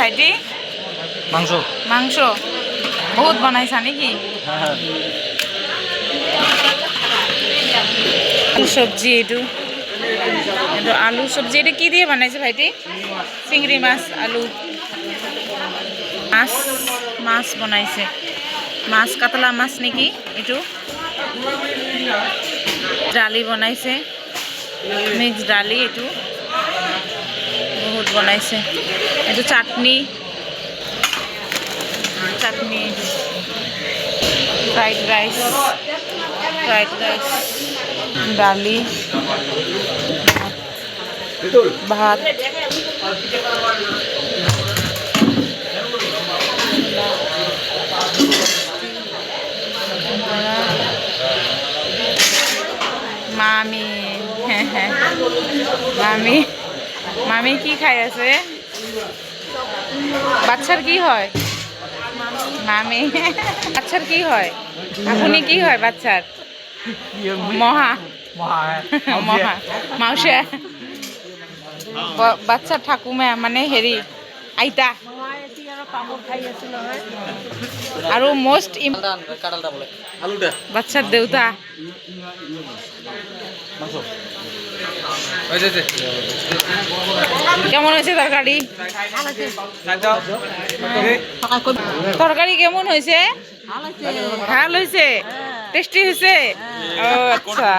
ভাইটি মাংস মাংস বহুত বনাইছা নেকি? আলু সবজি এইটো এইটো আলু সবজি এটা কি দিয়ে বনাইছে ভাইটি? চিংড়ি মাছ আলু মাছ মাছ বনাইছে মাছ কাতলা মাছ নেকি এইটো ডালি বনাইছে মিক্স ডালি এইটো বহুত বনাইছে এইটো চাটনি চাটনি ফ্রাইড রাইস ডালি ভাত মামি মামি মামি কি খাই আছে? বাচ্চার কি হয়? মামি বাচ্চার কি হয়? আপুনি কি হয় বাচ্চার? মহা মহা মাউসে বাচ্চার ঠাকুমা মানে হেৰি আইতা আৰু মোস্ট বাচ্চার দেউতা কেমন হয়েছে তরকারি? তরকারি কেমন হয়েছে? ভাল হয়েছে? টেস্টি হয়েছে? ও আচ্ছা।